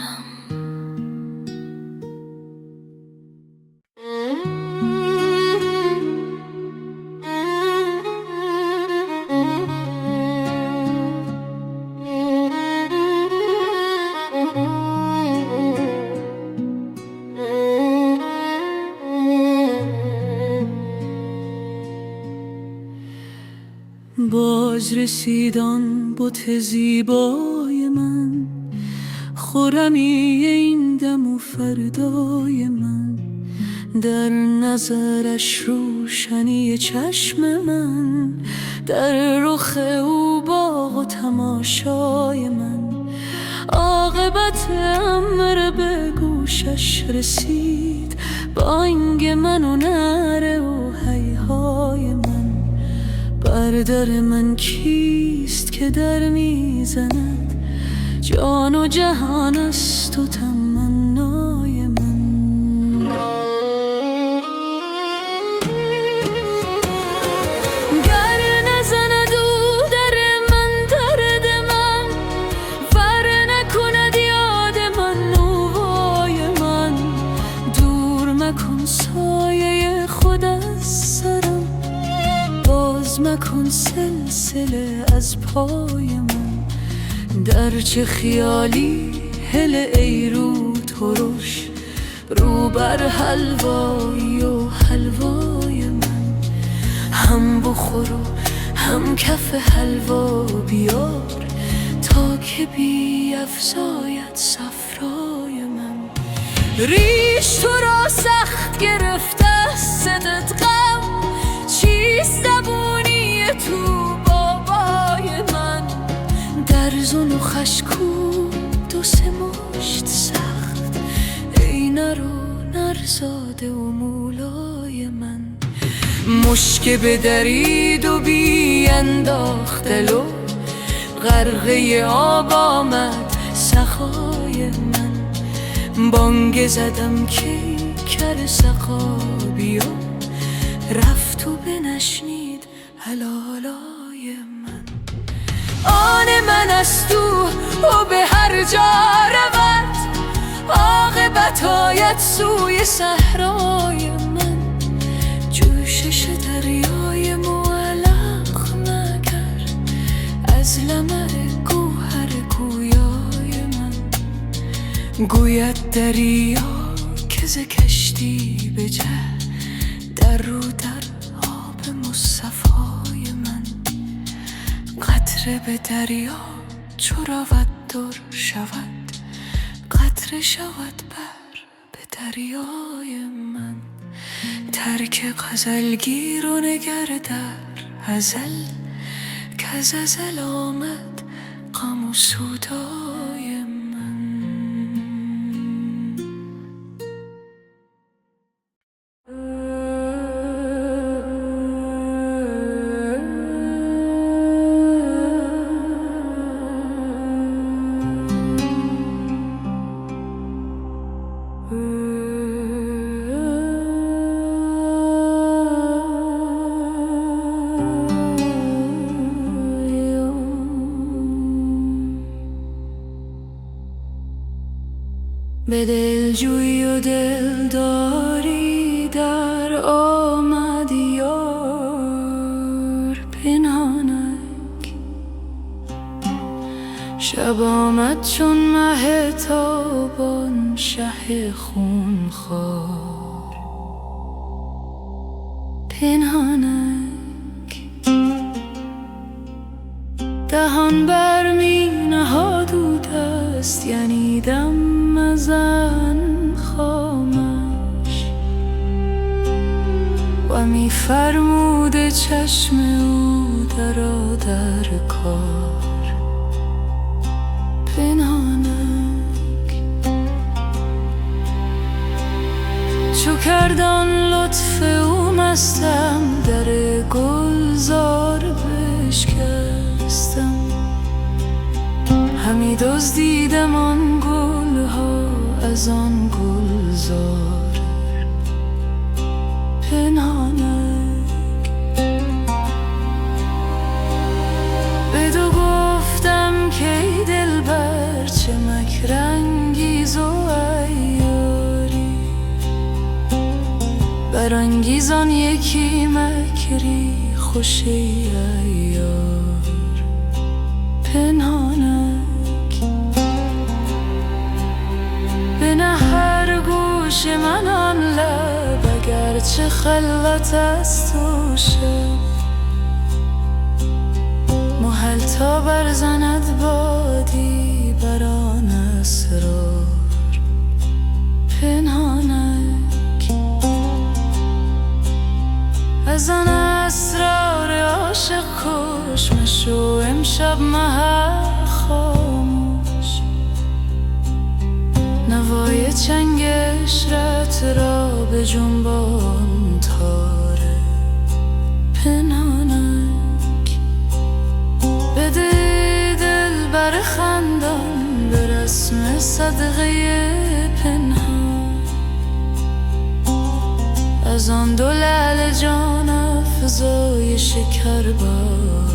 باز رسیدان بت زیبای من، خرمی این دم و فردای من، در نظرش روشنی چشم من، در رخ او باغ و تماشای من. عاقبت امر به گوشش رسید، بانگ من و نعره و هیهای من. بر در من کیست که در میزند، جان و جهان است و تمنای من. گر نزند او در من درد من، ور نکند یاد من نوای من، دور مکن سایه خود از سرم، باز مکن سلسله از پای من. در چه خیالی هله ای رو ترش، رو بر حلوایی و حلوای من. هم بخور و هم کف حلوا بیار، تا که بیفزاید صفرای من. ریش تو را سخت گرفته دستت غم چیست زبونی تو بابای من درزون و خشکو دو سه مشت سخت ای نرو نرزاده و مولای من مشک به درید و بی انداخت دل و غرقه آب آمد سخای من بانگ زدم که کر سقا بیا رفت و بنشنید هلالای من آن من از تو و به هر جا رود عاقبت آید سوی صحرای من جوشش دریای معلق مگر از لمع گوهر گویای من گوید دریا که ز کشتی بجه در رو در آب مصطفای من قطره به دریا چو رود در شود قطره شود بر به دریای من ترک غزلگیر و نگر در ازل کز ازل آمد غم و سودای من به دلجویی و دلداری در آمد یار پنهانک شب آمد چون مه تابان شه خونخوار پنهانک دهان بر می نهاد و دست یعنی دم مزن خامش و می فرمود چشم او درآ در کار پنهانک چو کردان لطف او مستم در گلزار بشکستم همی دزدیدم آن گلها از آن گلزار پنهانک بدو گفتم که ای دلبر چه مکرانگیز و عیاری برانگیزان یکی مکری خوش ای عیار پنهانک بنه هر گوش من آن لب اگرچه خلوت است و شب محل تا برزند بادی بر آن اسرار پنهانک از آن اسرار عاشق کش مشو امشب محل خاموش نوای چنگ عشرت را به جنبان تاره پنهانک بده دل بر خندان به رسم صدقه پنهان از آن دو لعل جان افزای شکر بار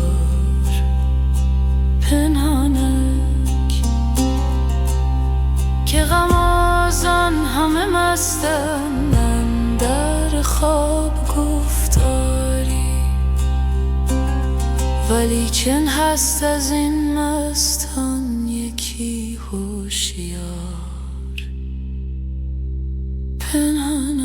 پنهانک که غمازان همه مستند در خواب گفتاری ولیکن هست از این مستان یکی هوشیار پنهانک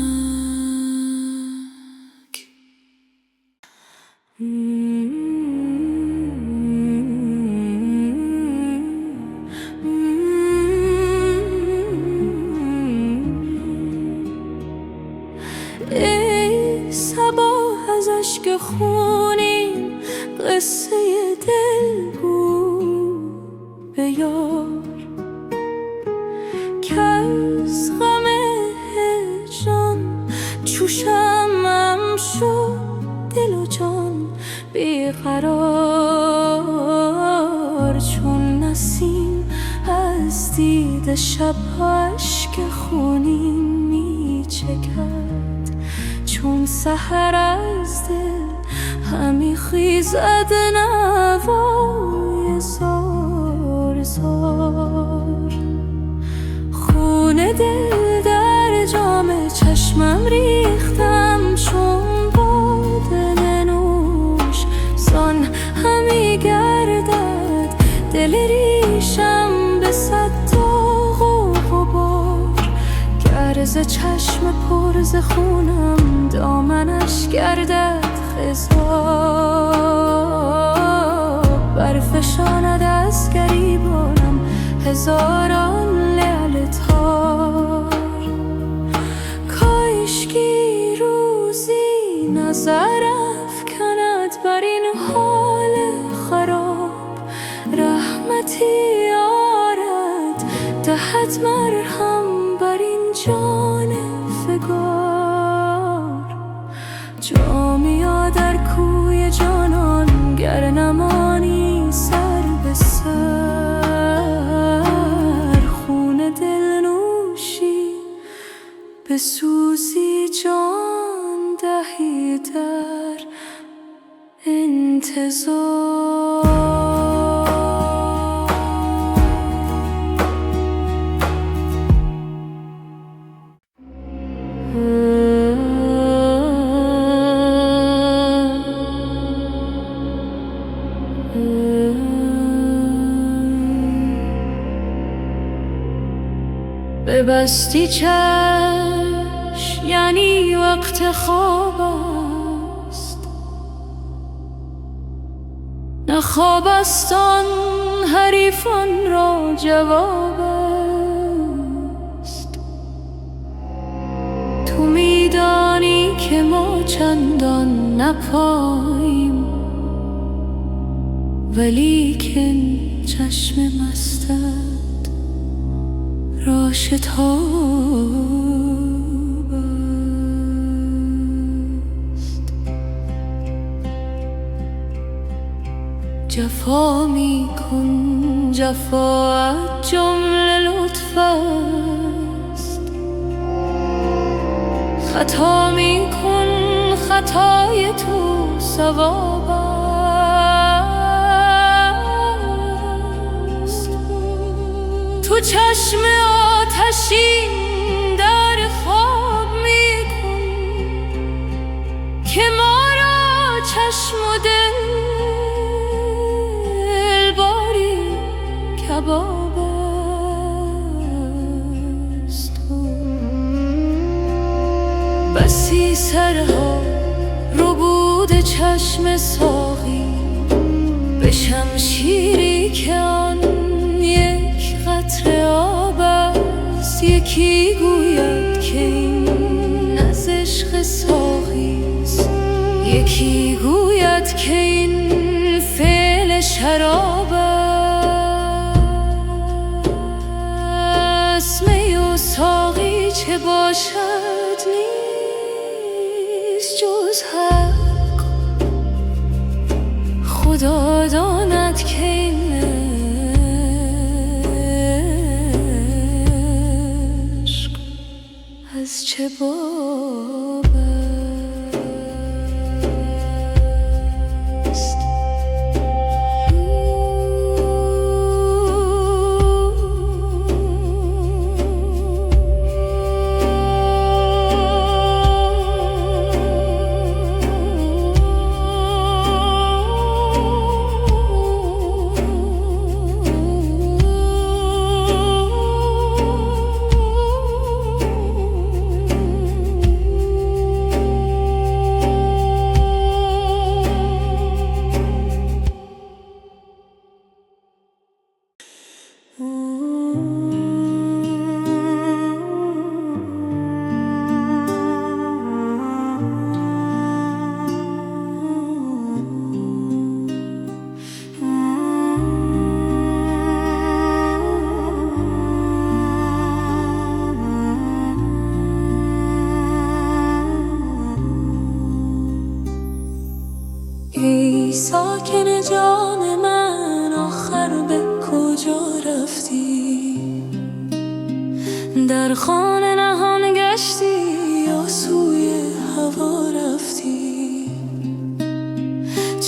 ای بیقرار، چون نسیم از دید شب اشک خونین میچکد، چون سحر از دل همی خیزد نوای زار زار. خون دل در جام چشمم ریختم، چون باده نوش زان همی گردد دل ریشم به صد داغ و غبار. گر ز چشم پر ز خونم دامنش گردد خضاب، برفشاند از گریبانم هزاران لعل تار. کاشکی روزی نظر افکند بر این حال خراب، رحمتی آرد دهد مرهم بر این جان فگار. جامیا در کوی جانان گر نمانی سر به سر، خون دل نوشی به سوزی جان دهی در انتظار. ببستی چشم یعنی وقت خواب است، نه خواب است آن حریفان را جواب است. تو میدانی که ما چندان نپاییم، ولیکن چشم مستت را شتاب است. جفا می کن، جفاات جمله لطف است. خطا می کن، خطای تو ثواب است. تو چشم آتشین در خواب می کن که ما را چشم و دل باری کباب است. بسی سرها ربود چشم ساقی به شمشیری که آن یک قطره آب است. یکی گوید که این از عشق ساقیست، یکی گوید که این فعل شراب است. می و ساقی چه باشد نیست جز حق، خدا داند که این عشق از چه باب است. ساکن جان من آخر به کجا رفتی؟ در خانه نهان گشتی یا سوی هوا رفتی؟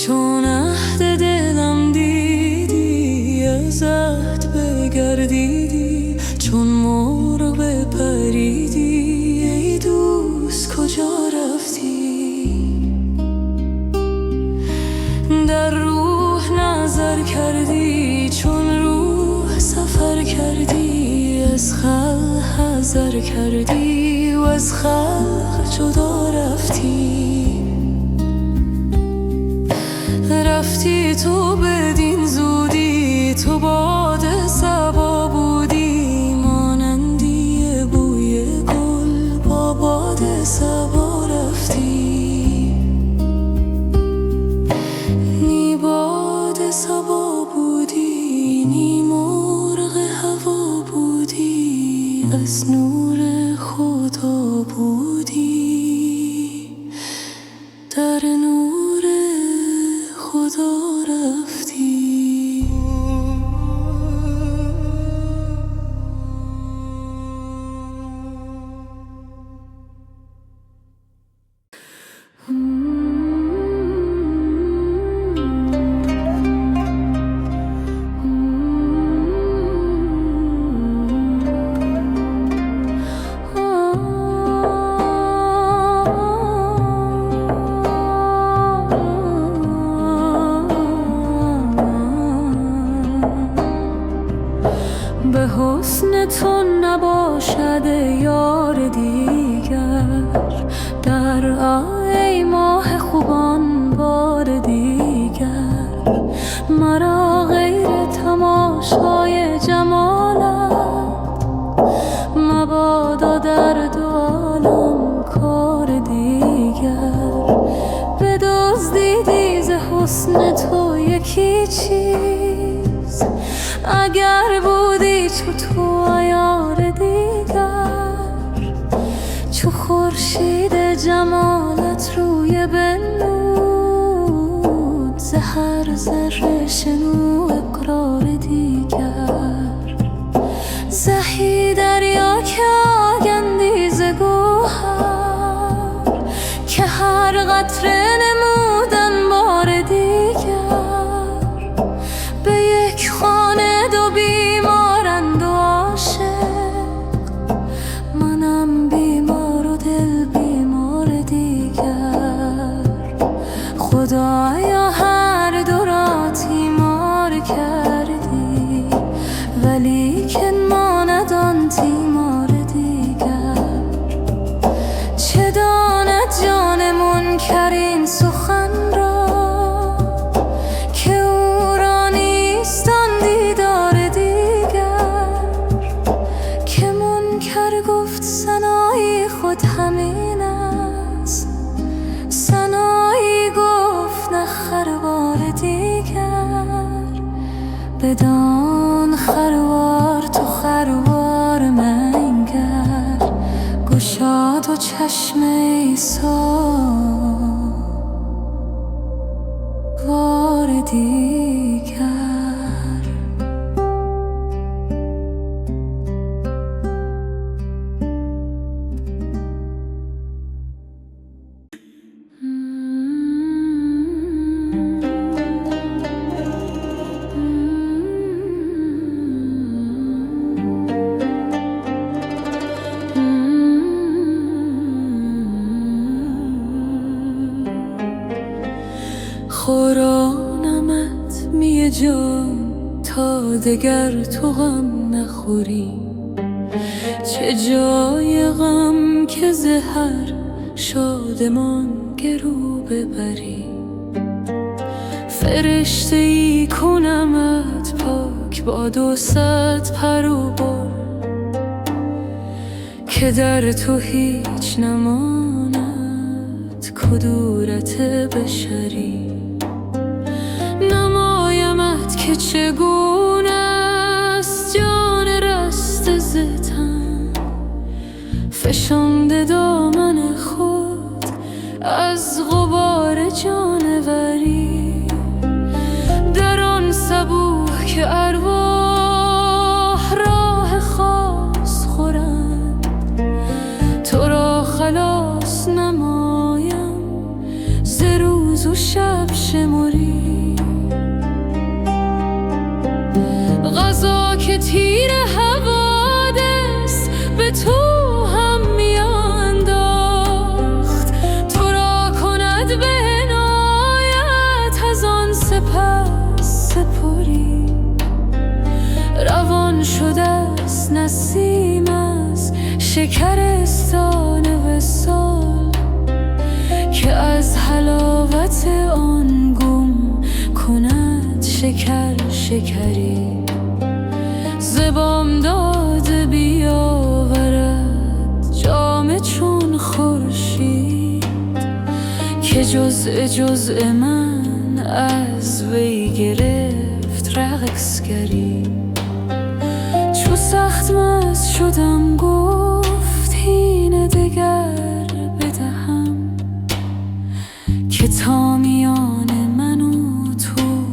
چون عهد دلم دیدی از عهد بگردیدی، چون مرغ بپریدی ای دوست کجا رفتی؟ در روح نظر کردی چون روح سفر کردی، از خلق حذر کردی و از خلق جدا رفتی. رفتی تو بدین زودی، تو باد صبا بودی، مانندی بوی گل با باد صبا رفتی. نی باد صبا بودی، نی مرغ هوا بودی، از نور خدا بودی، در نور خدا رفتی. به حسن تو نباشد یار دیگر، در ای ماه خوبان بار دیگر، مرا غیر تماشای جمالت مبادا در دو عالم کار دیگر. بدزدیدی ز حسن تو یکی چیز، اگر بودی چو تو عیار دیگر، چو خورشید جمالت روی بنمود، ز هر ذره شنو اقرار دیگر. زهی دریا که آگندی ز گوهر، که هر قطره نمودن بار دیگر. به یک خانه دو بیمارند و عاشق، منم بیمار و دل بیمار دیگر. خدایا هر دو را تیمار کردی، ولیکن ماند آن تیمار دیگر. چه داند جان منکر این سخن را، که او را نیست آن دیدار دیگر. که منکر گفت ثنایی خود همین است، ثنایی گفت نه خروار دیگر. بدان خروار تو خروار منگر، گشاد و چشم عیسی وار دیگر. خورانمت می جان تا دگر تو غم نخوری، چه جای غم که زهر شادمان گرو ببری. فرشته ای کنمت پاک با 200 پر و بال، که در تو هیچ نماند کدورت بشری. نمایمت که چگونه است جان رست ز تن، فشانده دامن خود از غبار جانوری. که ارواح راه خاص خورند، تو را خلاص نمایم ز روز و شب شمری. غذا که تیر حوادث به تو هم میانداخت، تو را کند به عنایت از آن سپس سپری. روان شده است نسیم از شکرستان وصال، که از حلاوت آن گم کند شکر شکری. ز بامداد بیاورد جام چون خورشید، که جزء من از وی گرفت رقصگری. چو سخت مست شدم گفت هین دگر بدهم، که تا میان من و تو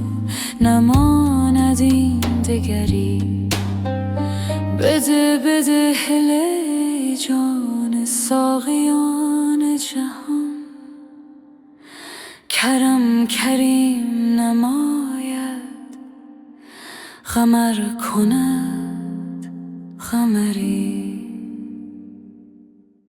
نماند این دگری. بده بده هله جان ساقیان جهان، کرم کریم نماید قمر کند قمری.